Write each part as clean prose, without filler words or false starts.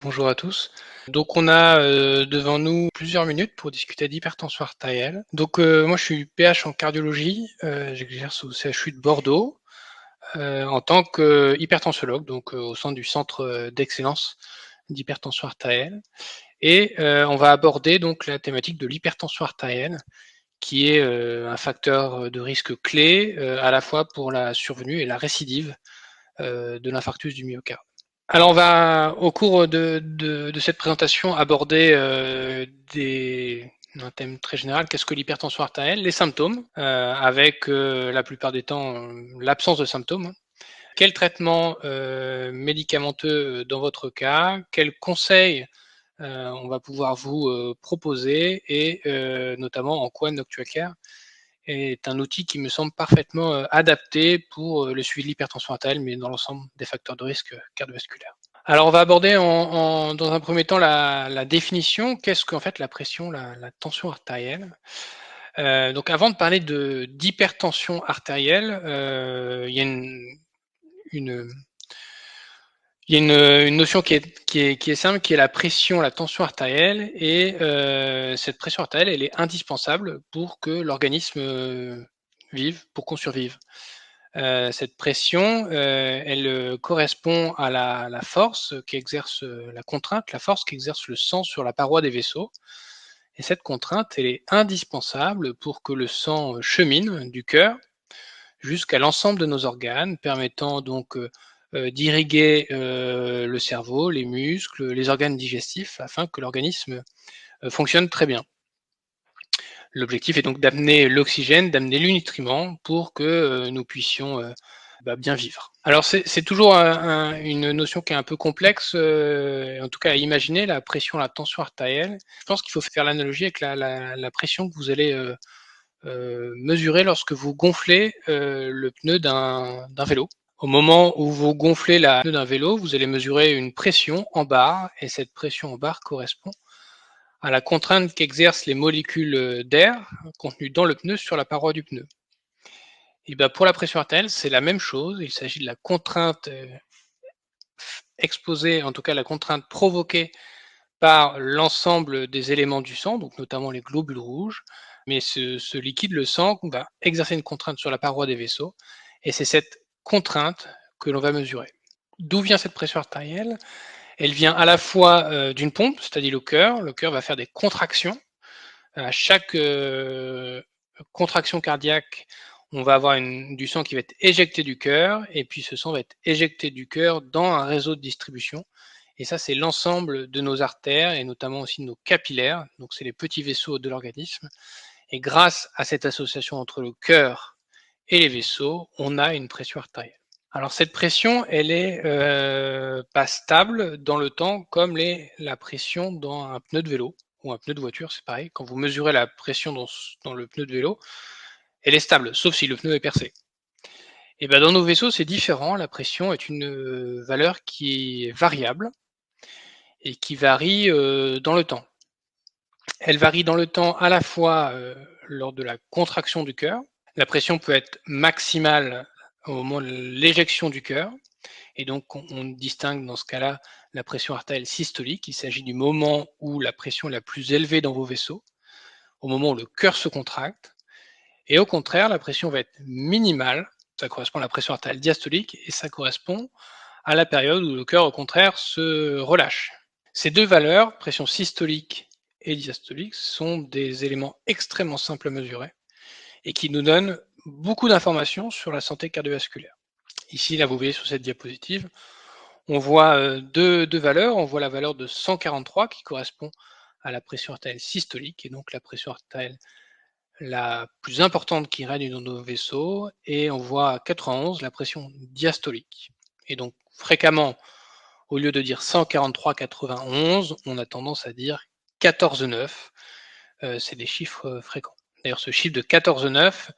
Bonjour à tous. Donc on a devant nous plusieurs minutes pour discuter d'hypertension artérielle. Donc moi je suis PH en cardiologie, j'exerce au CHU de Bordeaux en tant qu'hypertensiologue, donc au sein du centre d'excellence d'hypertension artérielle. Et on va aborder donc la thématique de l'hypertension artérielle, qui est un facteur de risque clé à la fois pour la survenue et la récidive de l'infarctus du myocarde. Alors on va, au cours de cette présentation, aborder un thème très général, qu'est-ce que l'hypertension artérielle, les symptômes, avec la plupart des temps l'absence de symptômes. Quel traitement médicamenteux dans votre cas, quels conseils on va pouvoir vous proposer et notamment en quoi Noctualcare est un outil qui me semble parfaitement adapté pour le suivi de l'hypertension artérielle, mais dans l'ensemble des facteurs de risque cardiovasculaire. Alors, on va aborder dans un premier temps la définition. Qu'est-ce qu'en fait la pression, la tension artérielle? Donc, avant de parler d'hypertension artérielle, il y a une, il y a une notion qui est simple, qui est la pression, la tension artérielle. Et cette pression artérielle, elle est indispensable pour que l'organisme vive, pour qu'on survive. Cette pression, elle correspond à la force qu'exerce la contrainte, la force qu'exerce le sang sur la paroi des vaisseaux. Et cette contrainte, elle est indispensable pour que le sang chemine du cœur jusqu'à l'ensemble de nos organes, permettant donc d'irriguer le cerveau, les muscles, les organes digestifs, afin que l'organisme fonctionne très bien. L'objectif est donc d'amener l'oxygène, d'amener le nutriment pour que nous puissions bien vivre. Alors c'est toujours une notion qui est un peu complexe, en tout cas à imaginer, la pression, la tension artérielle. Je pense qu'il faut faire l'analogie avec la pression que vous allez mesurer lorsque vous gonflez le pneu d'un vélo. Au moment où vous gonflez le pneu d'un vélo, vous allez mesurer une pression en bar, et cette pression en bar correspond à la contrainte qu'exercent les molécules d'air contenues dans le pneu sur la paroi du pneu. Et bien pour la pression artérielle, c'est la même chose. Il s'agit de la contrainte exposée, en tout cas la contrainte provoquée par l'ensemble des éléments du sang, donc notamment les globules rouges. Mais ce liquide, le sang, va exercer une contrainte sur la paroi des vaisseaux, et c'est cette contrainte que l'on va mesurer. D'où vient cette pression artérielle? Elle vient à la fois d'une pompe, c'est-à-dire le cœur. Le cœur va faire des contractions. À chaque contraction cardiaque, on va avoir du sang qui va être éjecté du cœur, et puis ce sang va être éjecté du cœur dans un réseau de distribution. Et ça, c'est l'ensemble de nos artères, et notamment aussi de nos capillaires. Donc, c'est les petits vaisseaux de l'organisme. Et grâce à cette association entre le cœur et les vaisseaux, on a une pression artérielle. Alors, cette pression, elle est pas stable dans le temps, comme la pression dans un pneu de vélo ou un pneu de voiture, c'est pareil. Quand vous mesurez la pression dans le pneu de vélo, elle est stable, sauf si le pneu est percé. Et ben dans nos vaisseaux, c'est différent. La pression est une valeur qui est variable et qui varie dans le temps. Elle varie dans le temps à la fois lors de la contraction du cœur. La pression peut être maximale au moment de l'éjection du cœur. Et donc, on distingue dans ce cas-là la pression artérielle systolique. Il s'agit du moment où la pression est la plus élevée dans vos vaisseaux, au moment où le cœur se contracte. Et au contraire, la pression va être minimale. Ça correspond à la pression artérielle diastolique, et ça correspond à la période où le cœur, au contraire, se relâche. Ces deux valeurs, pression systolique et diastolique, sont des éléments extrêmement simples à mesurer et qui nous donnent beaucoup d'informations sur la santé cardiovasculaire. Ici, là, vous voyez sur cette diapositive, on voit deux valeurs. On voit la valeur de 143 qui correspond à la pression artérielle systolique, et donc la pression artérielle la plus importante qui règne dans nos vaisseaux, et on voit à 91 la pression diastolique. Et donc fréquemment, au lieu de dire 143,91, on a tendance à dire 14,9. C'est des chiffres fréquents. D'ailleurs, ce chiffre de 14,9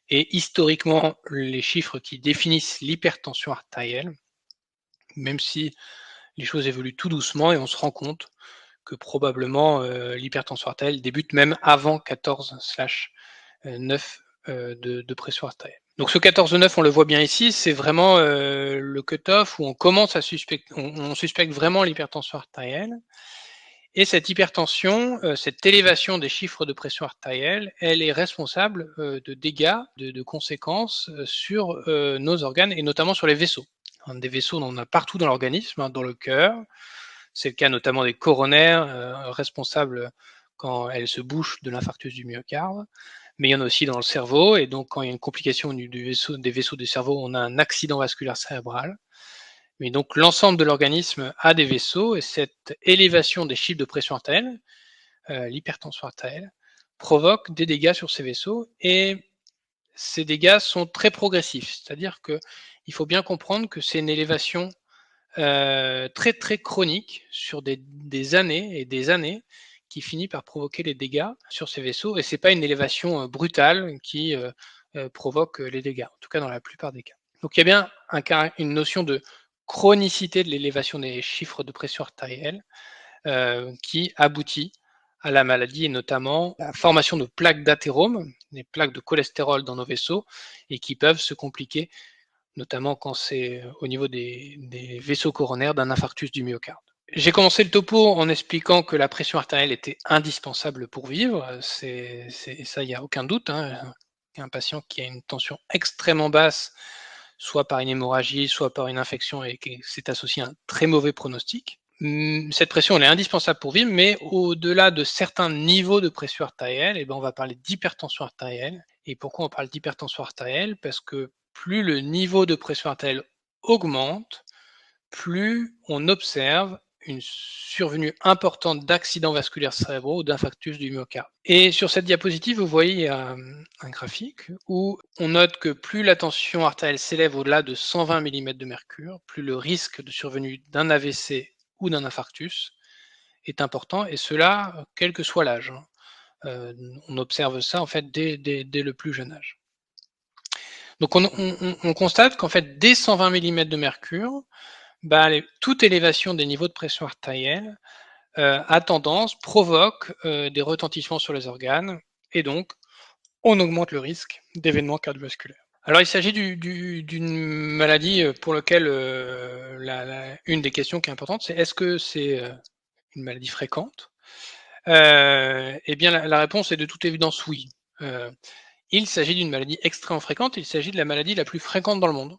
est historiquement les chiffres qui définissent l'hypertension artérielle, même si les choses évoluent tout doucement, et on se rend compte que probablement l'hypertension artérielle débute même avant 14/9 de pression artérielle. Donc ce 14,9, on le voit bien ici, c'est vraiment le cut-off où on commence à suspecter, on suspecte vraiment l'hypertension artérielle. Et cette hypertension, cette élévation des chiffres de pression artérielle, elle est responsable de dégâts, de conséquences sur nos organes et notamment sur les vaisseaux. Des vaisseaux, on en a partout dans l'organisme, dans le cœur. C'est le cas notamment des coronaires, responsables quand elles se bouchent de l'infarctus du myocarde. Mais il y en a aussi dans le cerveau, et donc quand il y a une complication des vaisseaux du cerveau, on a un accident vasculaire cérébral. Mais donc l'ensemble de l'organisme a des vaisseaux, et cette élévation des chiffres de pression artérielle, l'hypertension artérielle, provoque des dégâts sur ces vaisseaux, et ces dégâts sont très progressifs. C'est-à-dire qu'il faut bien comprendre que c'est une élévation très très chronique sur des années et des années qui finit par provoquer les dégâts sur ces vaisseaux, et c'est pas une élévation brutale qui provoque les dégâts, en tout cas dans la plupart des cas. Donc il y a bien une notion de chronicité de l'élévation des chiffres de pression artérielle qui aboutit à la maladie, et notamment la formation de plaques d'athérome, des plaques de cholestérol dans nos vaisseaux, et qui peuvent se compliquer, notamment quand c'est au niveau des vaisseaux coronaires, d'un infarctus du myocarde. J'ai commencé le topo en expliquant que la pression artérielle était indispensable pour vivre. Ça, il n'y a aucun doute. Un patient qui a une tension extrêmement basse, soit par une hémorragie, soit par une infection, et c'est associé à un très mauvais pronostic. Cette pression, elle est indispensable pour vivre, mais au-delà de certains niveaux de pression artérielle, on va parler d'hypertension artérielle. Et pourquoi on parle d'hypertension artérielle? Parce que plus le niveau de pression artérielle augmente, plus on observe une survenue importante d'accidents vasculaires cérébraux ou d'infarctus du myocarde. Et sur cette diapositive, vous voyez un graphique où on note que plus la tension artérielle s'élève au-delà de 120 mm de mercure, plus le risque de survenue d'un AVC ou d'un infarctus est important, et cela quel que soit l'âge. On observe ça en fait dès le plus jeune âge. Donc on constate qu'en fait dès 120 mm de mercure, toute élévation des niveaux de pression artérielle à tendance provoque des retentissements sur les organes, et donc on augmente le risque d'événements cardiovasculaires. Alors il s'agit d'une maladie pour laquelle une des questions qui est importante, c'est est-ce que c'est une maladie fréquente? Eh bien la réponse est de toute évidence oui. Il s'agit d'une maladie extrêmement fréquente, il s'agit de la maladie la plus fréquente dans le monde,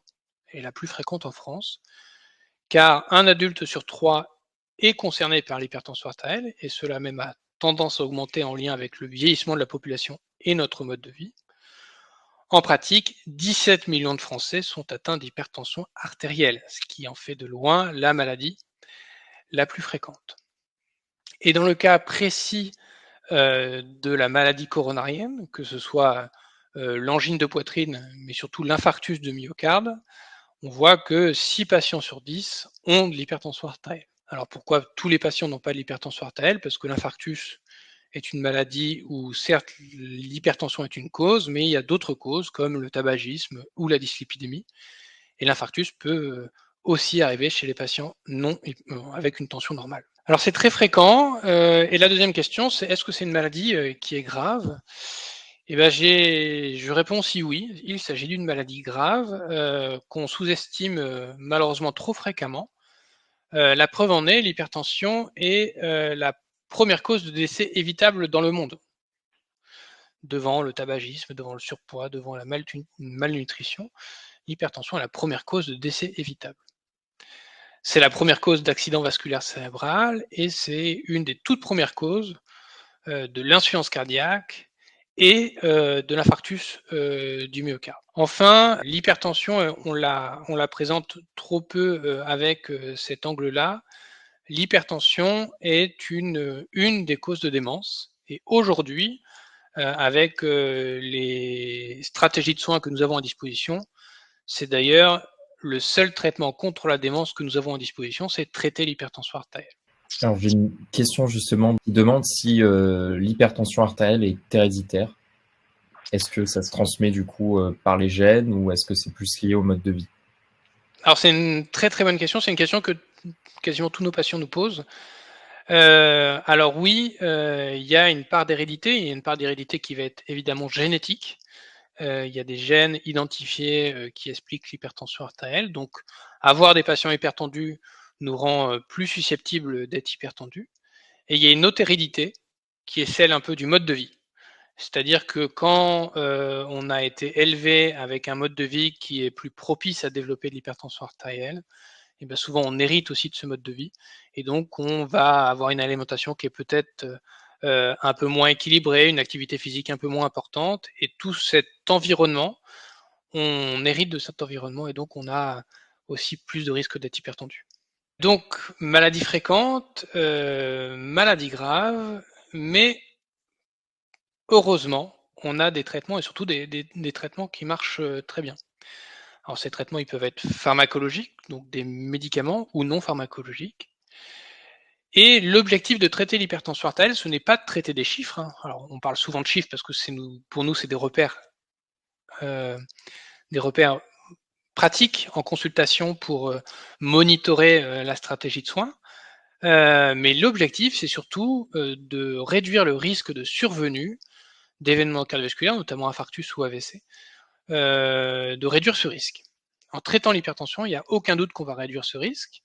et la plus fréquente en France, car un adulte sur 3 est concerné par l'hypertension artérielle, et cela même a tendance à augmenter en lien avec le vieillissement de la population et notre mode de vie. En pratique, 17 millions de Français sont atteints d'hypertension artérielle, ce qui en fait de loin la maladie la plus fréquente. Et dans le cas précis de la maladie coronarienne, que ce soit l'angine de poitrine, mais surtout l'infarctus de myocarde, on voit que 6 patients sur 10 ont de l'hypertension artérielle. Alors pourquoi tous les patients n'ont pas de l'hypertension artérielle? Parce que l'infarctus est une maladie où certes l'hypertension est une cause, mais il y a d'autres causes comme le tabagisme ou la dyslipidémie. Et l'infarctus peut aussi arriver chez les patients avec une tension normale. Alors c'est très fréquent. Et la deuxième question, c'est est-ce que c'est une maladie qui est grave? Je réponds si oui. Il s'agit d'une maladie grave qu'on sous-estime malheureusement trop fréquemment. La preuve en est, l'hypertension est la première cause de décès évitable dans le monde, devant le tabagisme, devant le surpoids, devant la malnutrition. L'hypertension est la première cause de décès évitable. C'est la première cause d'accident vasculaire cérébral, et c'est une des toutes premières causes de l'insuffisance cardiaque et de l'infarctus du myocarde. Enfin, l'hypertension, on la présente trop peu avec cet angle-là. L'hypertension est une des causes de démence, et aujourd'hui, avec les stratégies de soins que nous avons à disposition, c'est d'ailleurs le seul traitement contre la démence que nous avons à disposition, c'est de traiter l'hypertension artérielle. Alors j'ai une question justement qui demande si l'hypertension artérielle est héréditaire. Est-ce que ça se transmet du coup par les gènes, ou est-ce que c'est plus lié au mode de vie? Alors c'est une très très bonne question, c'est une question que quasiment tous nos patients nous posent. Alors oui, il y a une part d'hérédité, il y a une part d'hérédité qui va être évidemment génétique, il y a des gènes identifiés qui expliquent l'hypertension artérielle. Donc, avoir des patients hypertendus nous rend plus susceptibles d'être hypertendus. Et il y a une autre hérédité qui est celle un peu du mode de vie. C'est-à-dire que quand on a été élevé avec un mode de vie qui est plus propice à développer de l'hypertension artérielle, et bien souvent on hérite aussi de ce mode de vie. Et donc on va avoir une alimentation qui est peut-être un peu moins équilibrée, une activité physique un peu moins importante. Et tout cet environnement, on hérite de cet environnement et donc on a aussi plus de risques d'être hypertendu. Donc maladie fréquente, maladie grave, mais heureusement, on a des traitements et surtout des traitements qui marchent très bien. Alors ces traitements, ils peuvent être pharmacologiques, donc des médicaments, ou non pharmacologiques. Et l'objectif de traiter l'hypertension artérielle, ce n'est pas de traiter des chiffres. Hein. Alors on parle souvent de chiffres parce que pour nous, c'est euh, des repères pratiques en consultation pour monitorer la stratégie de soins. Mais l'objectif, c'est surtout de réduire le risque de survenue d'événements cardiovasculaires, notamment infarctus ou AVC, de réduire ce risque. En traitant l'hypertension, il n'y a aucun doute qu'on va réduire ce risque.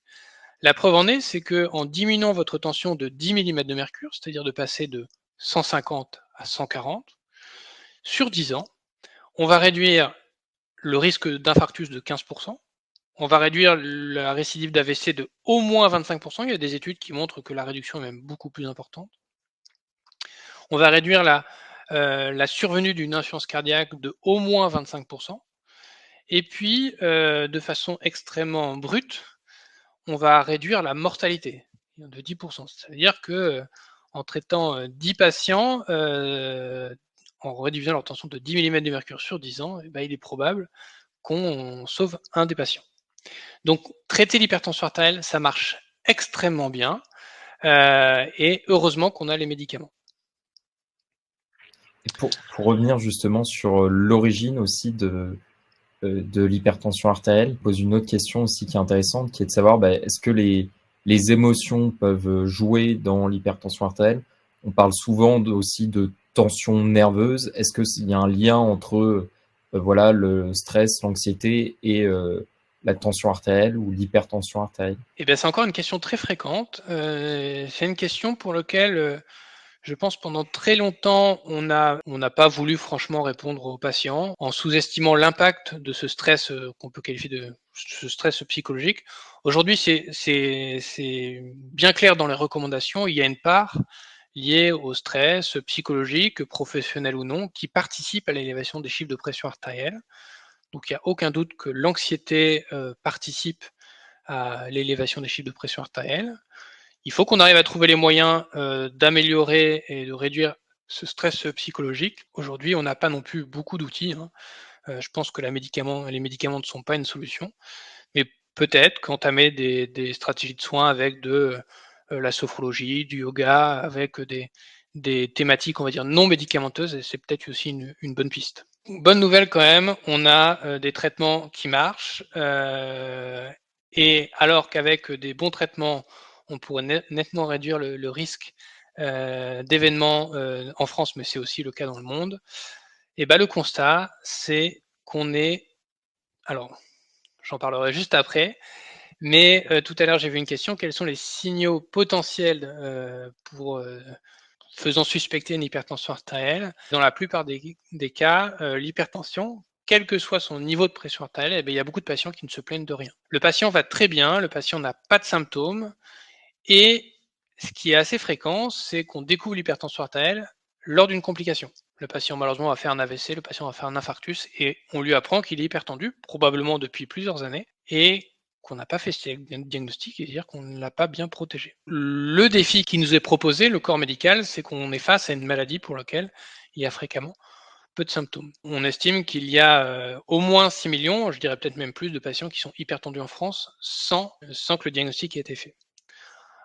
La preuve en est, c'est qu'en diminuant votre tension de 10 mm de mercure, c'est-à-dire de passer de 150 à 140, sur 10 ans, on va réduire le risque d'infarctus de 15%, on va réduire la récidive d'AVC de au moins 25%, il y a des études qui montrent que la réduction est même beaucoup plus importante. On va réduire la survenue d'une insuffisance cardiaque de au moins 25%. Et puis, de façon extrêmement brute, on va réduire la mortalité de 10%. C'est-à-dire que en traitant 10 patients, en réduisant leur tension de 10 mm de mercure sur 10 ans, eh ben, il est probable qu'on sauve un des patients. Donc, traiter l'hypertension artérielle, ça marche extrêmement bien. Et heureusement qu'on a les médicaments. Et pour revenir justement sur l'origine aussi de l'hypertension artérielle, pose une autre question aussi qui est intéressante, qui est de savoir est-ce que les émotions peuvent jouer dans l'hypertension artérielle? On parle souvent aussi de tension nerveuse. Est-ce qu'il y a un lien entre voilà, le stress, l'anxiété et la tension artérielle ou l'hypertension artérielle? Eh bien, c'est encore une question très fréquente. C'est une question pour laquelle je pense pendant très longtemps, on n'a pas voulu franchement répondre aux patients en sous-estimant l'impact de ce stress qu'on peut qualifier de ce stress psychologique. Aujourd'hui, c'est bien clair dans les recommandations. Il y a une part liée au stress psychologique, professionnel ou non, qui participe à l'élévation des chiffres de pression artérielle. Donc, il n'y a aucun doute que l'anxiété participe à l'élévation des chiffres de pression artérielle. Il faut qu'on arrive à trouver les moyens d'améliorer et de réduire ce stress psychologique. Aujourd'hui, on n'a pas non plus beaucoup d'outils. Hein. Je pense que les médicaments ne sont pas une solution. Mais peut-être qu'entamer des stratégies de soins avec de la sophrologie, du yoga, avec des thématiques, on va dire, non médicamenteuses, c'est peut-être aussi une bonne piste. Bonne nouvelle quand même, on a des traitements qui marchent. Et alors qu'avec des bons traitements, on pourrait nettement réduire le risque d'événements en France, mais c'est aussi le cas dans le monde, et ben, le constat, c'est qu'on est... Alors, j'en parlerai juste après, mais tout à l'heure, j'ai vu une question. Quels sont les signaux potentiels faisant suspecter une hypertension artérielle? Dans la plupart des cas, l'hypertension, quel que soit son niveau de pression artérielle, eh bien, il y a beaucoup de patients qui ne se plaignent de rien. Le patient va très bien, le patient n'a pas de symptômes, et ce qui est assez fréquent, c'est qu'on découvre l'hypertension artérielle lors d'une complication. Le patient, malheureusement, va faire un AVC, le patient va faire un infarctus, et on lui apprend qu'il est hypertendu, probablement depuis plusieurs années, et qu'on n'a pas fait ce diagnostic, c'est-à-dire qu'on ne l'a pas bien protégé. Le défi qui nous est proposé, le corps médical, c'est qu'on est face à une maladie pour laquelle il y a fréquemment peu de symptômes. On estime qu'il y a au moins 6 millions, je dirais peut-être même plus, de patients qui sont hypertendus en France sans que le diagnostic ait été fait.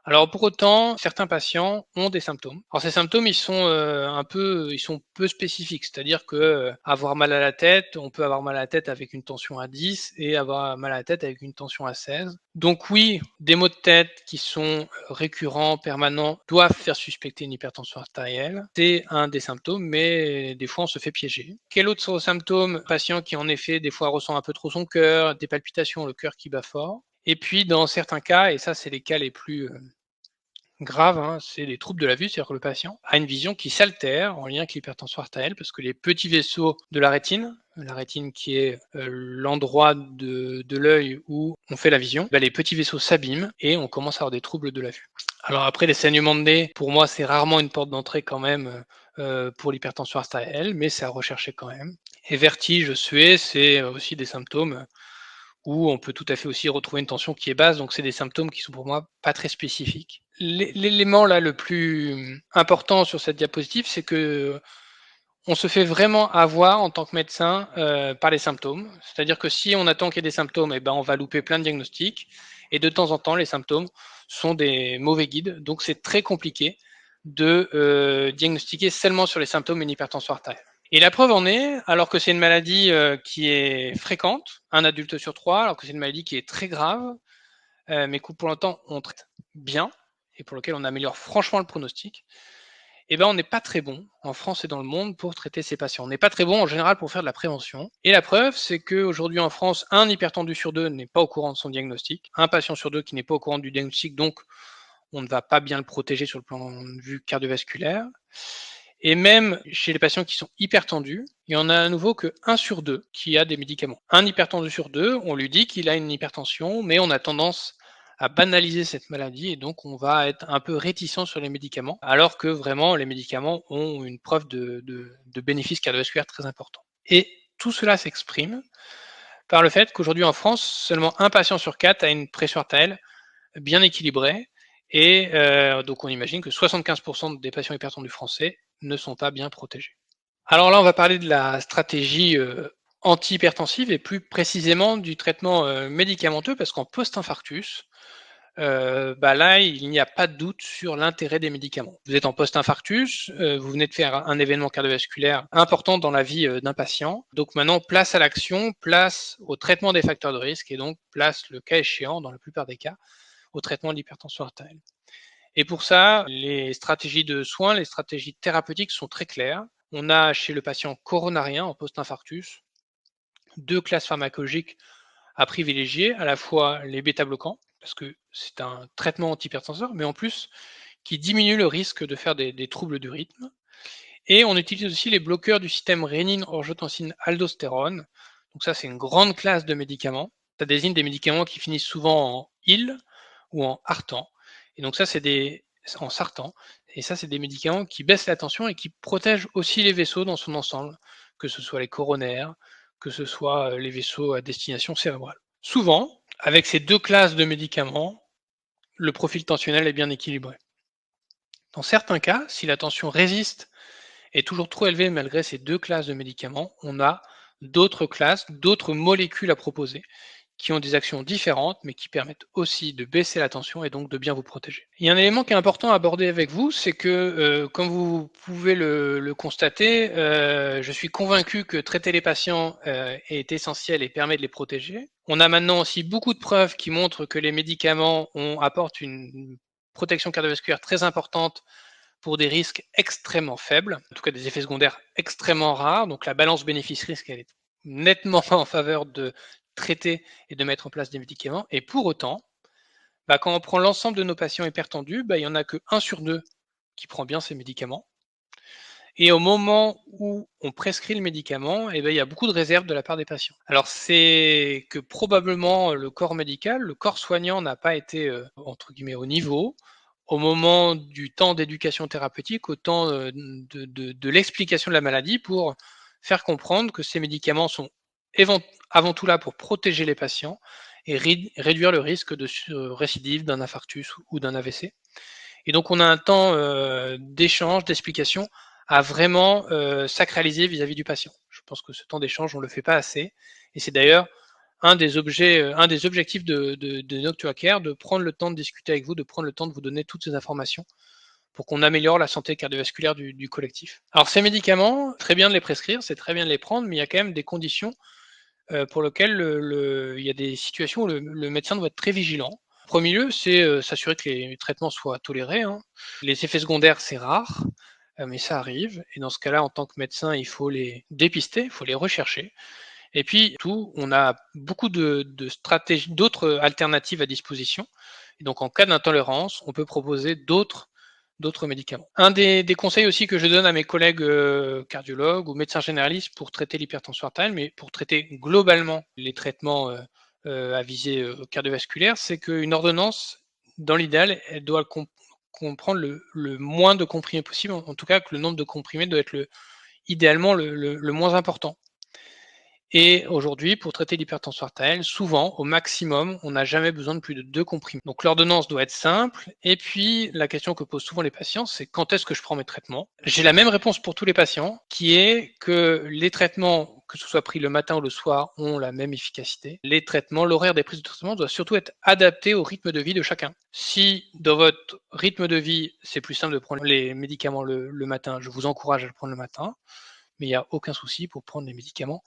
Alors pour autant, certains patients ont des symptômes. Alors ces symptômes, ils sont peu spécifiques, c'est-à-dire que avoir mal à la tête, on peut avoir mal à la tête avec une tension à 10 et avoir mal à la tête avec une tension à 16. Donc oui, des maux de tête qui sont récurrents, permanents, doivent faire suspecter une hypertension artérielle. C'est un des symptômes, mais des fois on se fait piéger. Quel autre symptôme? Patient qui en effet des fois ressent un peu trop son cœur, des palpitations, le cœur qui bat fort. Et puis dans certains cas, et ça c'est les cas les plus graves, hein, c'est des troubles de la vue, c'est-à-dire que le patient a une vision qui s'altère en lien avec l'hypertension artérielle parce que les petits vaisseaux de la rétine qui est l'endroit de l'œil où on fait la vision, les petits vaisseaux s'abîment et on commence à avoir des troubles de la vue. Alors après, les saignements de nez, pour moi, c'est rarement une porte d'entrée quand même pour l'hypertension artérielle, mais c'est à rechercher quand même. Et vertige, suée, c'est aussi des symptômes où on peut tout à fait aussi retrouver une tension qui est basse, donc c'est des symptômes qui sont pour moi pas très spécifiques. L'élément là le plus important sur cette diapositive, c'est que on se fait vraiment avoir en tant que médecin par les symptômes. C'est-à-dire que si on attend qu'il y ait des symptômes, on va louper plein de diagnostics. Et de temps en temps, les symptômes sont des mauvais guides. Donc c'est très compliqué de diagnostiquer seulement sur les symptômes une hypertension artérielle. Et la preuve en est, alors que c'est une maladie qui est fréquente, un adulte sur 3, alors que c'est une maladie qui est très grave, mais que pour l'instant on traite bien et pour lequel on améliore franchement le pronostic, on n'est pas très bon en France et dans le monde pour traiter ces patients. On n'est pas très bon en général pour faire de la prévention. Et la preuve, c'est qu'aujourd'hui en France, un hypertendu sur 2 n'est pas au courant de son diagnostic, un patient sur 2 qui n'est pas au courant du diagnostic, donc on ne va pas bien le protéger sur le plan de vue cardiovasculaire. Et même chez les patients qui sont hypertendus, il y en a à nouveau que 1 sur 2 qui a des médicaments. Un hypertendu sur 2, on lui dit qu'il a une hypertension, mais on a tendance à banaliser cette maladie et donc on va être un peu réticent sur les médicaments, alors que vraiment les médicaments ont une preuve de bénéfice cardiovasculaire très important. Et tout cela s'exprime par le fait qu'aujourd'hui en France, seulement un patient sur 4 a une pression artérielle bien équilibrée, et donc on imagine que 75% des patients hypertendus français ne sont pas bien protégés. Alors là, on va parler de la stratégie anti-hypertensive et plus précisément du traitement médicamenteux, parce qu'en post-infarctus, là, il n'y a pas de doute sur l'intérêt des médicaments. Vous êtes en post-infarctus, vous venez de faire un événement cardiovasculaire important dans la vie d'un patient. Donc maintenant, place à l'action, place au traitement des facteurs de risque et donc place, le cas échéant, dans la plupart des cas, au traitement de l'hypertension artérielle. Et pour ça, les stratégies de soins, les stratégies thérapeutiques sont très claires. On a chez le patient coronarien en post-infarctus 2 classes pharmacologiques à privilégier, à la fois les bêta-bloquants, parce que c'est un traitement antihypertenseur, mais en plus qui diminue le risque de faire des troubles du rythme. Et on utilise aussi les bloqueurs du système rénine-angiotensine-aldostérone. Donc ça, c'est une grande classe de médicaments. Ça désigne des médicaments qui finissent souvent en IL ou en ARTAN. Et donc ça, c'est en sartan. Et ça, c'est des médicaments qui baissent la tension et qui protègent aussi les vaisseaux dans son ensemble, que ce soit les coronaires, que ce soit les vaisseaux à destination cérébrale. Souvent, avec ces 2 classes de médicaments, le profil tensionnel est bien équilibré. Dans certains cas, si la tension résiste est toujours trop élevée malgré ces 2 classes de médicaments, on a d'autres classes, d'autres molécules à proposer qui ont des actions différentes, mais qui permettent aussi de baisser la tension et donc de bien vous protéger. Il y a un élément qui est important à aborder avec vous, c'est que, comme vous pouvez le constater, je suis convaincu que traiter les patients est essentiel et permet de les protéger. On a maintenant aussi beaucoup de preuves qui montrent que les médicaments apportent une protection cardiovasculaire très importante pour des risques extrêmement faibles, en tout cas des effets secondaires extrêmement rares. Donc la balance bénéfice-risque, elle est nettement en faveur de traiter et de mettre en place des médicaments. Et pour autant, quand on prend l'ensemble de nos patients hypertendus, il n'y en a que 1 sur 2 qui prend bien ces médicaments. Et au moment où on prescrit le médicament, il y a beaucoup de réserves de la part des patients. Alors c'est que probablement le corps médical, le corps soignant n'a pas été entre guillemets au niveau au moment du temps d'éducation thérapeutique, au temps de l'explication de la maladie, pour faire comprendre que ces médicaments sont avant tout là pour protéger les patients et réduire le risque de récidive d'un infarctus ou d'un AVC. Et donc on a un temps d'échange, d'explication à vraiment sacraliser vis-à-vis du patient. Je pense que ce temps d'échange, on ne le fait pas assez. Et c'est d'ailleurs un des objectifs de NoctuaCare, de prendre le temps de discuter avec vous, de prendre le temps de vous donner toutes ces informations pour qu'on améliore la santé cardiovasculaire du collectif. Alors ces médicaments, très bien de les prescrire, c'est très bien de les prendre, mais il y a quand même des conditions pour lesquelles il y a des situations où le médecin doit être très vigilant. En premier lieu, c'est s'assurer que les traitements soient tolérés. Hein. Les effets secondaires, c'est rare, mais ça arrive. Et dans ce cas-là, en tant que médecin, il faut les dépister, il faut les rechercher. Et puis, on a beaucoup de stratégies, d'autres alternatives à disposition. Et donc, en cas d'intolérance, on peut proposer d'autres médicaments. Un des conseils aussi que je donne à mes collègues cardiologues ou médecins généralistes pour traiter l'hypertension artérielle, mais pour traiter globalement les traitements à visée cardiovasculaire, c'est qu'une ordonnance, dans l'idéal, elle doit comprendre le moins de comprimés possible, en tout cas que le nombre de comprimés doit être idéalement le moins important. Et aujourd'hui, pour traiter l'hypertension artérielle, souvent, au maximum, on n'a jamais besoin de plus de 2 comprimés. Donc l'ordonnance doit être simple. Et puis, la question que posent souvent les patients, c'est quand est-ce que je prends mes traitements? J'ai la même réponse pour tous les patients, qui est que les traitements, que ce soit pris le matin ou le soir, ont la même efficacité. Les traitements, l'horaire des prises de traitement doit surtout être adapté au rythme de vie de chacun. Si dans votre rythme de vie, c'est plus simple de prendre les médicaments le matin, je vous encourage à le prendre le matin, mais il n'y a aucun souci pour prendre les médicaments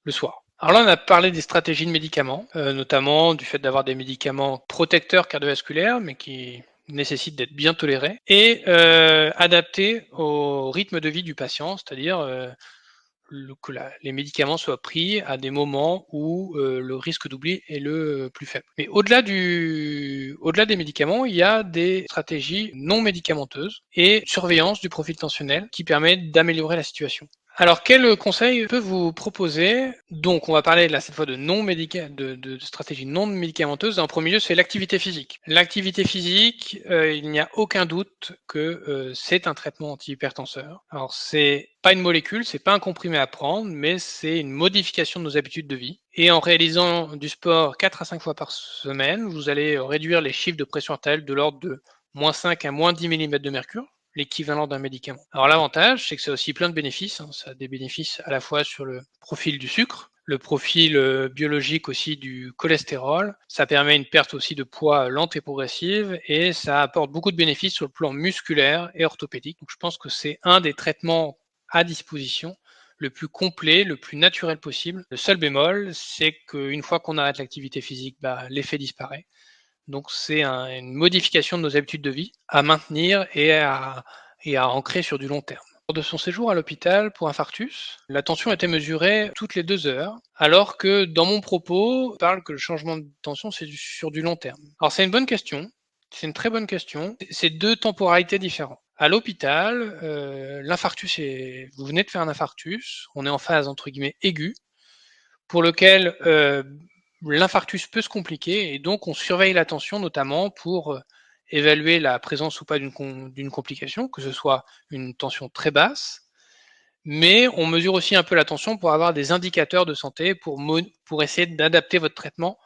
le soir. Alors là, on a parlé des stratégies de médicaments, notamment du fait d'avoir des médicaments protecteurs cardiovasculaires, mais qui nécessitent d'être bien tolérés, et adaptés au rythme de vie du patient, c'est-à-dire que les médicaments soient pris à des moments où le risque d'oubli est le plus faible. Mais au-delà des médicaments, il y a des stratégies non médicamenteuses et surveillance du profil tensionnel qui permettent d'améliorer la situation. Alors, quel conseil peut vous proposer? Donc, on va parler là cette fois de stratégies non médicamenteuses. En premier lieu, c'est l'activité physique. L'activité physique, il n'y a aucun doute que c'est un traitement antihypertenseur. Alors, c'est pas une molécule, c'est pas un comprimé à prendre, mais c'est une modification de nos habitudes de vie. Et en réalisant du sport 4 à 5 fois par semaine, vous allez réduire les chiffres de pression artérielle de l'ordre de -5 à -10 mm de mercure, l'équivalent d'un médicament. Alors l'avantage, c'est que ça a aussi plein de bénéfices. Hein. Ça a des bénéfices à la fois sur le profil du sucre, le profil biologique aussi du cholestérol. Ça permet une perte aussi de poids lente et progressive et ça apporte beaucoup de bénéfices sur le plan musculaire et orthopédique. Donc je pense que c'est un des traitements à disposition le plus complet, le plus naturel possible. Le seul bémol, c'est qu'une fois qu'on arrête l'activité physique, l'effet disparaît. Donc c'est une modification de nos habitudes de vie à maintenir et à ancrer sur du long terme. Lors de son séjour à l'hôpital pour infarctus, la tension était mesurée toutes les 2 heures, alors que dans mon propos, on parle que le changement de tension, c'est sur du long terme. Alors c'est une bonne question, c'est une très bonne question. C'est 2 temporalités différentes. À l'hôpital, l'infarctus, vous venez de faire un infarctus, on est en phase entre guillemets aiguë, pour lequel l'infarctus peut se compliquer et donc on surveille la tension notamment pour évaluer la présence ou pas d'une complication, que ce soit une tension très basse, mais on mesure aussi un peu la tension pour avoir des indicateurs de santé pour essayer d'adapter votre traitement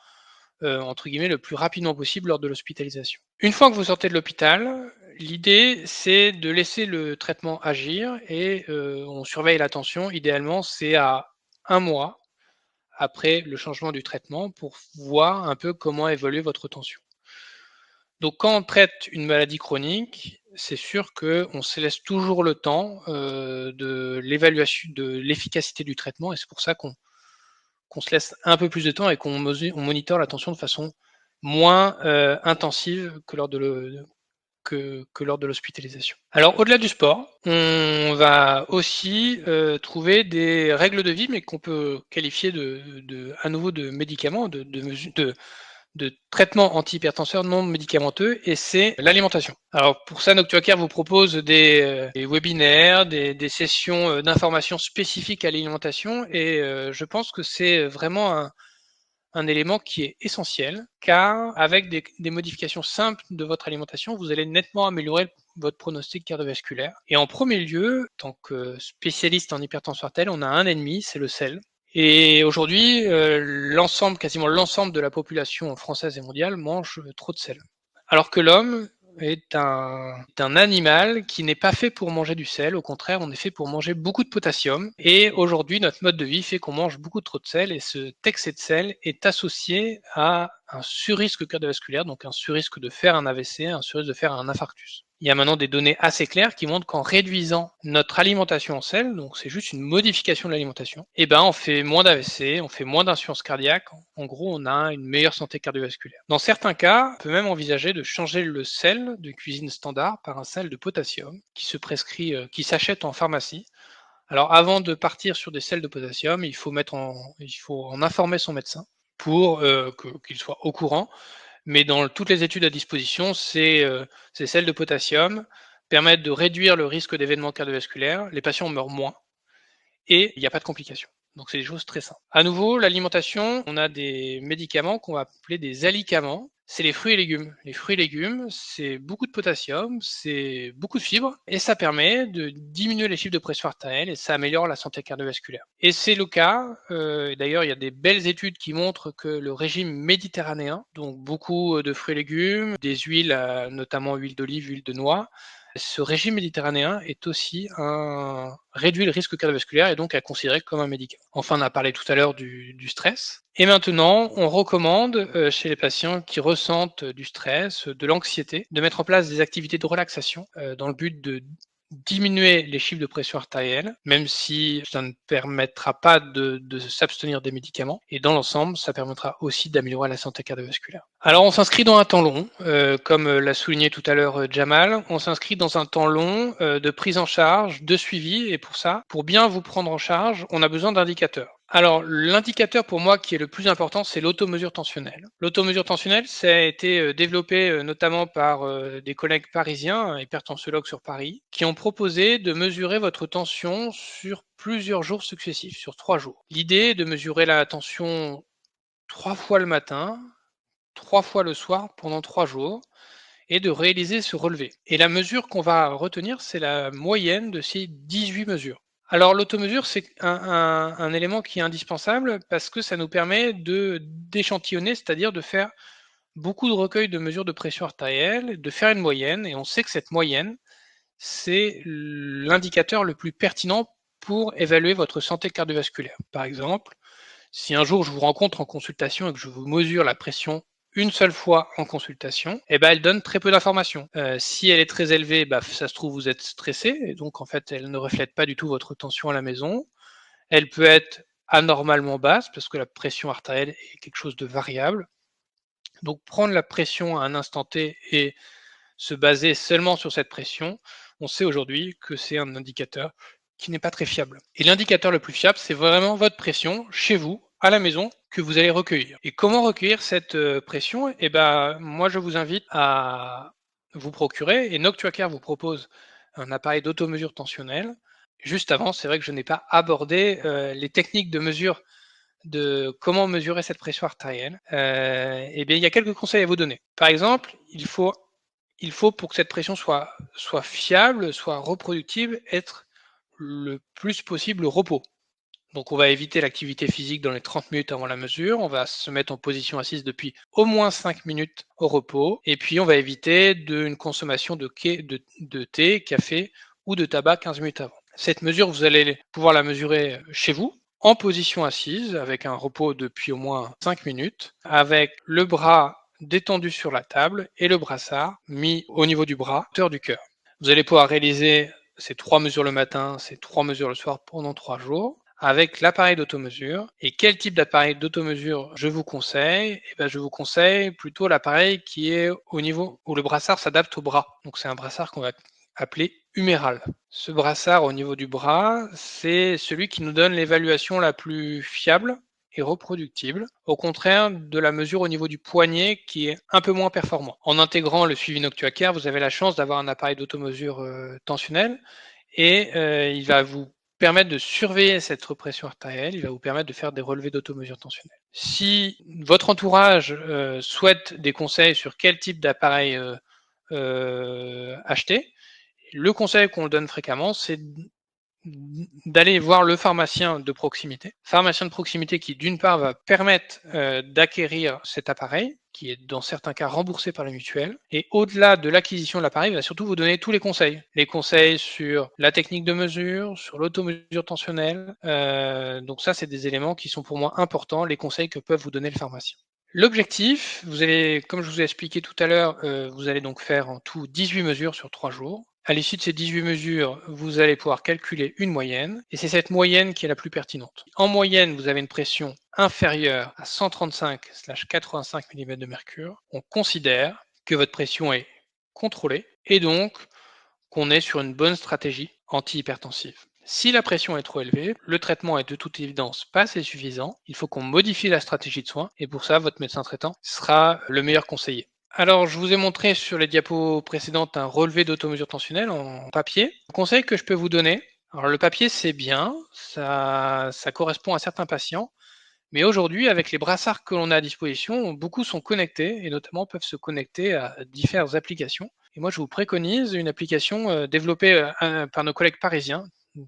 entre guillemets le plus rapidement possible lors de l'hospitalisation. Une fois que vous sortez de l'hôpital, l'idée c'est de laisser le traitement agir et on surveille la tension. Idéalement, c'est à 1 mois après le changement du traitement pour voir un peu comment évolue votre tension. Donc quand on traite une maladie chronique, c'est sûr qu'on se laisse toujours le temps de l'évaluation de l'efficacité du traitement et c'est pour ça qu'on se laisse un peu plus de temps et qu'on monitore la tension de façon moins intensive que lors de l'hospitalisation. Alors au-delà du sport, on va aussi trouver des règles de vie, mais qu'on peut qualifier à nouveau de médicaments, de traitements antihypertenseurs non médicamenteux, et c'est l'alimentation. Alors pour ça, NoctuaCare vous propose des webinaires, des sessions d'information spécifiques à l'alimentation, et je pense que c'est vraiment un élément qui est essentiel, car avec des modifications simples de votre alimentation, vous allez nettement améliorer votre pronostic cardiovasculaire. Et en premier lieu, en tant que spécialiste en hypertension artérielle, on a un ennemi, c'est le sel. Et aujourd'hui, quasiment l'ensemble de la population française et mondiale mange trop de sel. Alors que l'homme, est un animal qui n'est pas fait pour manger du sel. Au contraire, on est fait pour manger beaucoup de potassium. Et aujourd'hui, notre mode de vie fait qu'on mange beaucoup trop de sel. Et ce excès de sel est associé à un surrisque cardiovasculaire, donc un surrisque de faire un AVC, un surrisque de faire un infarctus. Il y a maintenant des données assez claires qui montrent qu'en réduisant notre alimentation en sel, donc c'est juste une modification de l'alimentation, eh ben on fait moins d'AVC, on fait moins d'insuffisance cardiaque. En gros, on a une meilleure santé cardiovasculaire. Dans certains cas, on peut même envisager de changer le sel de cuisine standard par un sel de potassium qui se prescrit, qui s'achète en pharmacie. Alors avant de partir sur des sels de potassium, il faut en informer son médecin pour qu'il soit au courant. Mais dans toutes les études à disposition, ces sels de potassium permettent de réduire le risque d'événements cardiovasculaires, les patients meurent moins et il n'y a pas de complications. Donc c'est des choses très simples. À nouveau, l'alimentation, on a des médicaments qu'on va appeler des alicaments. C'est les fruits et légumes. Les fruits et légumes, c'est beaucoup de potassium, c'est beaucoup de fibres, et ça permet de diminuer les chiffres de pression artérielle et ça améliore la santé cardiovasculaire. Et c'est le cas, d'ailleurs il y a des belles études qui montrent que le régime méditerranéen, donc beaucoup de fruits et légumes, des huiles, notamment huile d'olive, huile de noix, ce régime méditerranéen est aussi réduit le risque cardiovasculaire et donc à considérer comme un médicament. Enfin, on a parlé tout à l'heure du stress. Et maintenant, on recommande chez les patients qui ressentent du stress, de l'anxiété, de mettre en place des activités de relaxation dans le but de diminuer les chiffres de pression artérielle, même si ça ne permettra pas de s'abstenir des médicaments. Et dans l'ensemble, ça permettra aussi d'améliorer la santé cardiovasculaire. Alors, on s'inscrit dans un temps long, comme l'a souligné tout à l'heure Jamal. On s'inscrit dans un temps long de prise en charge, de suivi. Et pour ça, pour bien vous prendre en charge, on a besoin d'indicateurs. Alors, l'indicateur pour moi qui est le plus important, c'est l'automesure tensionnelle. L'automesure tensionnelle, ça a été développé notamment par des collègues parisiens, hypertensiologues sur Paris, qui ont proposé de mesurer votre tension sur plusieurs jours successifs, sur 3 jours. L'idée est de mesurer la tension 3 fois le matin, 3 fois le soir pendant 3 jours et de réaliser ce relevé. Et la mesure qu'on va retenir, c'est la moyenne de ces 18 mesures. Alors l'automesure, c'est un élément qui est indispensable parce que ça nous permet d'échantillonner, c'est-à-dire de faire beaucoup de recueils de mesures de pression artérielle, de faire une moyenne, et on sait que cette moyenne, c'est l'indicateur le plus pertinent pour évaluer votre santé cardiovasculaire. Par exemple, si un jour je vous rencontre en consultation et que je vous mesure la pression une seule fois en consultation, eh ben, elle donne très peu d'informations. Si elle est très élevée, bah, ça se trouve, vous êtes stressé, et donc en fait, elle ne reflète pas du tout votre tension à la maison. Elle peut être anormalement basse, parce que la pression artérielle est quelque chose de variable. Donc prendre la pression à un instant T et se baser seulement sur cette pression, on sait aujourd'hui que c'est un indicateur qui n'est pas très fiable. Et l'indicateur le plus fiable, c'est vraiment votre pression chez vous, à la maison, que vous allez recueillir. Et comment recueillir cette pression? Eh ben, moi, je vous invite à vous procurer, et Noctuacare vous propose un appareil d'automesure tensionnelle. Juste avant, c'est vrai que je n'ai pas abordé les techniques de mesure de comment mesurer cette pression artérielle. Eh bien, il y a quelques conseils à vous donner. Par exemple, il faut pour que cette pression soit fiable, soit reproductible, être le plus possible au repos. Donc on va éviter l'activité physique dans les 30 minutes avant la mesure, on va se mettre en position assise depuis au moins 5 minutes au repos, et puis on va éviter une consommation de thé, café ou de tabac 15 minutes avant. Cette mesure, vous allez pouvoir la mesurer chez vous, en position assise, avec un repos depuis au moins 5 minutes, avec le bras détendu sur la table et le brassard mis au niveau du bras, hauteur du cœur. Vous allez pouvoir réaliser ces 3 mesures le matin, ces 3 mesures le soir pendant 3 jours avec l'appareil d'automesure. Et quel type d'appareil d'automesure je vous conseille? Eh ben, je vous conseille plutôt l'appareil qui est au niveau où le brassard s'adapte au bras. Donc c'est un brassard qu'on va appeler huméral. Ce brassard au niveau du bras, c'est celui qui nous donne l'évaluation la plus fiable et reproductible, au contraire de la mesure au niveau du poignet qui est un peu moins performant. En intégrant le suivi Noctuacare, vous avez la chance d'avoir un appareil d'automesure tensionnel et il va vous permettre de surveiller cette pression artérielle, il va vous permettre de faire des relevés d'automesure tensionnelle. Si votre entourage souhaite des conseils sur quel type d'appareil acheter, le conseil qu'on donne fréquemment, c'est d'aller voir le pharmacien de proximité. Pharmacien de proximité qui, d'une part, va permettre d'acquérir cet appareil, qui est dans certains cas remboursé par la mutuelle. Et au-delà de l'acquisition de l'appareil, il va surtout vous donner tous les conseils. Les conseils sur la technique de mesure, sur l'automesure tensionnelle. Donc ça, c'est des éléments qui sont pour moi importants, les conseils que peuvent vous donner le pharmacien. L'objectif, vous allez, comme je vous ai expliqué tout à l'heure, vous allez donc faire en tout 18 mesures sur 3 jours. À l'issue de ces 18 mesures, vous allez pouvoir calculer une moyenne, et c'est cette moyenne qui est la plus pertinente. En moyenne, vous avez une pression inférieure à 135/85 mm de mercure. On considère que votre pression est contrôlée, et donc qu'on est sur une bonne stratégie antihypertensive. Si la pression est trop élevée, le traitement est de toute évidence pas assez suffisant. Il faut qu'on modifie la stratégie de soins et pour ça, votre médecin traitant sera le meilleur conseiller. Alors, je vous ai montré sur les diapos précédentes un relevé d'automesure tensionnelle en papier. Le conseil que je peux vous donner, alors le papier c'est bien, ça correspond à certains patients, mais aujourd'hui, avec les brassards que l'on a à disposition, beaucoup sont connectés et notamment peuvent se connecter à diverses applications. Et moi, je vous préconise une application développée par nos collègues parisiens,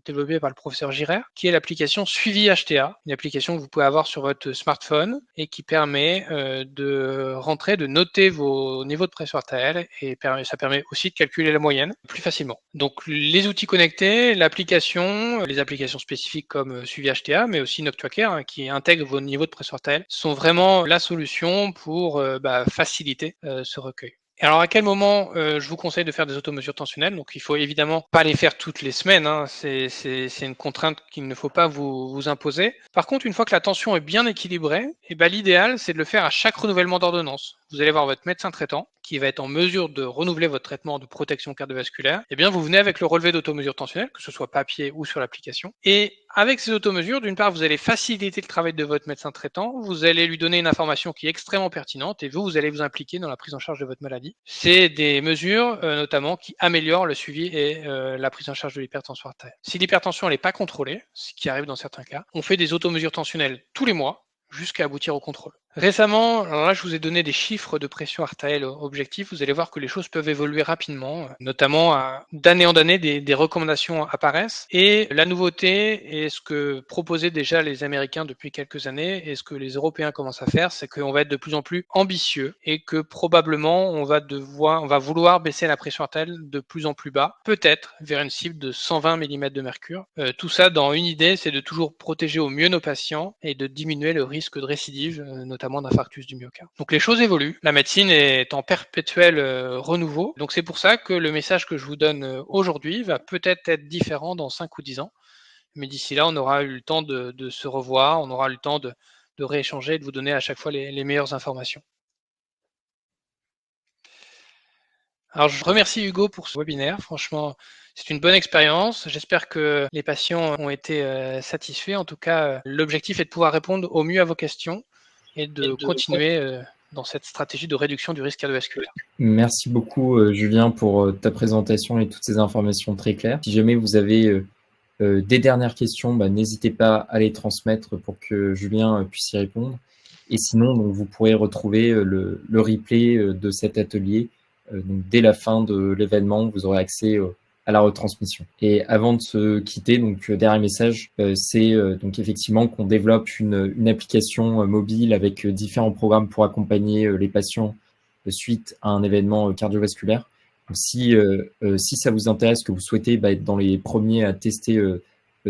développée par le professeur Girard, qui est l'application Suivi HTA, une application que vous pouvez avoir sur votre smartphone et qui permet de rentrer, de noter vos niveaux de pression artérielle et ça permet aussi de calculer la moyenne plus facilement. Donc les outils connectés, l'application, les applications spécifiques comme Suivi HTA, mais aussi Noctuaker qui intègre vos niveaux de pression artérielle, sont vraiment la solution pour faciliter ce recueil. Alors à quel moment je vous conseille de faire des automesures tensionnelles? Donc il faut évidemment pas les faire toutes les semaines, hein. C'est une contrainte qu'il ne faut pas vous imposer. Par contre, une fois que la tension est bien équilibrée, l'idéal c'est de le faire à chaque renouvellement d'ordonnance. Vous allez voir votre médecin traitant qui va être en mesure de renouveler votre traitement de protection cardiovasculaire. Et bien vous venez avec le relevé d'automesure tensionnelle, que ce soit papier ou sur l'application. Et avec ces automesures, d'une part, vous allez faciliter le travail de votre médecin traitant, vous allez lui donner une information qui est extrêmement pertinente et vous allez vous impliquer dans la prise en charge de votre maladie. C'est des mesures notamment qui améliorent le suivi et la prise en charge de l'hypertension artérielle. Si l'hypertension n'est pas contrôlée, ce qui arrive dans certains cas, on fait des automesures tensionnelles tous les mois jusqu'à aboutir au contrôle. Récemment, alors là je vous ai donné des chiffres de pression artérielle objectifs, vous allez voir que les choses peuvent évoluer rapidement, notamment d'année en année des recommandations apparaissent et la nouveauté et ce que proposaient déjà les Américains depuis quelques années et ce que les Européens commencent à faire, c'est qu'on va être de plus en plus ambitieux et que probablement on va vouloir baisser la pression artérielle de plus en plus bas, peut-être vers une cible de 120 mm de mercure. Tout ça dans une idée, c'est de toujours protéger au mieux nos patients et de diminuer le risque de récidive, notamment d'infarctus du myocarde. Donc les choses évoluent, la médecine est en perpétuel renouveau, donc c'est pour ça que le message que je vous donne aujourd'hui va peut-être être différent dans 5 ou 10 ans, mais d'ici là on aura eu le temps de se revoir, on aura eu le temps de rééchanger et de vous donner à chaque fois les meilleures informations. Alors je remercie Hugo pour ce webinaire, franchement c'est une bonne expérience, j'espère que les patients ont été satisfaits, en tout cas l'objectif est de pouvoir répondre au mieux à vos questions et de continuer dans cette stratégie de réduction du risque cardiovasculaire. Merci beaucoup Julien pour ta présentation et toutes ces informations très claires. Si jamais vous avez des dernières questions, n'hésitez pas à les transmettre pour que Julien puisse y répondre. Et sinon, donc, vous pourrez retrouver le replay de cet atelier. Donc, dès la fin de l'événement, vous aurez accès à la retransmission. Et avant de se quitter, donc dernier message, c'est donc effectivement qu'on développe une application mobile avec différents programmes pour accompagner les patients suite à un événement cardiovasculaire. Donc, si ça vous intéresse, que vous souhaitez être dans les premiers à tester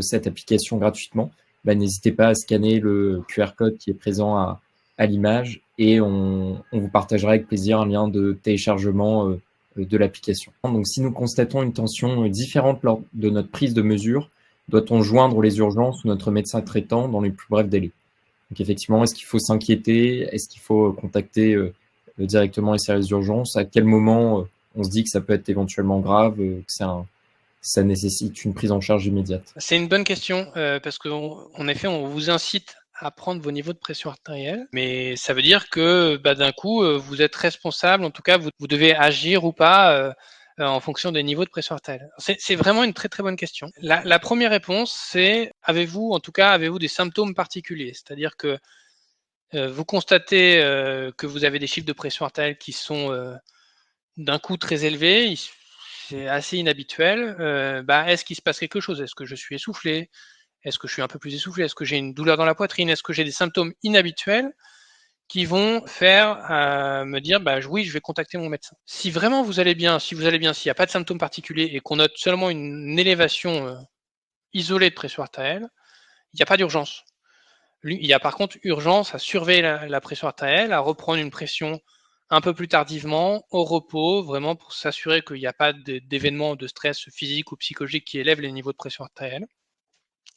cette application gratuitement, n'hésitez pas à scanner le QR code qui est présent à l'image et on vous partagera avec plaisir un lien de téléchargement de l'application. Donc, si nous constatons une tension différente lors de notre prise de mesure, doit-on joindre les urgences ou notre médecin traitant dans les plus brefs délais? Donc, effectivement, est-ce qu'il faut s'inquiéter? Est-ce qu'il faut contacter directement les services d'urgence? À quel moment on se dit que ça peut être éventuellement grave, que ça nécessite une prise en charge immédiate? C'est une bonne question parce qu'en effet, on vous incite à prendre vos niveaux de pression artérielle, mais ça veut dire que d'un coup, vous êtes responsable, en tout cas, vous devez agir ou pas en fonction des niveaux de pression artérielle. C'est vraiment une très très bonne question. La première réponse, c'est avez-vous des symptômes particuliers? C'est-à-dire que vous constatez que vous avez des chiffres de pression artérielle qui sont d'un coup très élevés, c'est assez inhabituel. Est-ce qu'il se passe quelque chose? Est-ce que je suis essoufflé? Est-ce que je suis un peu plus essoufflé? Est-ce que j'ai une douleur dans la poitrine? Est-ce que j'ai des symptômes inhabituels qui vont faire me dire oui, je vais contacter mon médecin. Si vraiment vous allez bien, s'il n'y a pas de symptômes particuliers et qu'on note seulement une élévation isolée de pression artérielle, il n'y a pas d'urgence. Il y a par contre urgence à surveiller la pression artérielle, à reprendre une pression un peu plus tardivement, au repos, vraiment pour s'assurer qu'il n'y a pas d'événements de stress physique ou psychologique qui élèvent les niveaux de pression artérielle.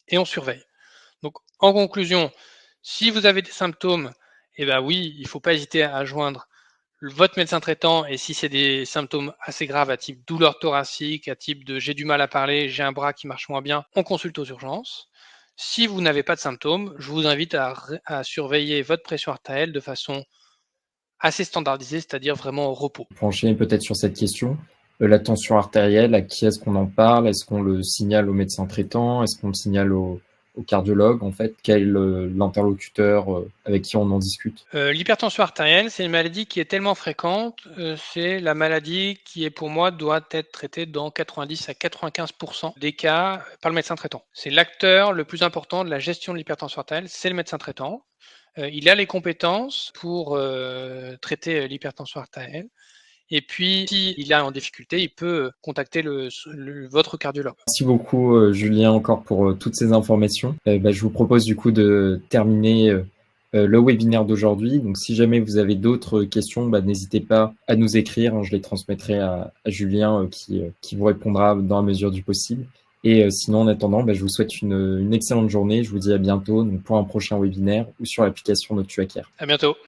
Et on surveille. Donc, en conclusion, si vous avez des symptômes, oui, il ne faut pas hésiter à joindre votre médecin traitant, et si c'est des symptômes assez graves à type douleur thoracique, à type de j'ai du mal à parler, j'ai un bras qui marche moins bien, on consulte aux urgences. Si vous n'avez pas de symptômes, je vous invite à surveiller votre pression artérielle de façon assez standardisée, c'est-à-dire vraiment au repos. Pour enchaîner peut-être sur cette question, la tension artérielle, à qui est-ce qu'on en parle? Est-ce qu'on le signale au médecin traitant? Est-ce qu'on le signale au cardiologue? En fait, quel est l'interlocuteur avec qui on en discute? L'hypertension artérielle, c'est une maladie qui est tellement fréquente, c'est la maladie qui est pour moi doit être traitée dans 90 à 95% des cas par le médecin traitant. C'est l'acteur le plus important de la gestion de l'hypertension artérielle, c'est le médecin traitant. Il a les compétences pour traiter l'hypertension artérielle. Et puis, s'il est en difficulté, il peut contacter votre cardiologue. Merci beaucoup, Julien, encore pour toutes ces informations. Je vous propose du coup de terminer le webinaire d'aujourd'hui. Donc, si jamais vous avez d'autres questions, n'hésitez pas à nous écrire. Je les transmettrai à Julien qui vous répondra dans la mesure du possible. Et sinon, en attendant, je vous souhaite une excellente journée. Je vous dis à bientôt pour un prochain webinaire ou sur l'application NoteTuAcare. À bientôt.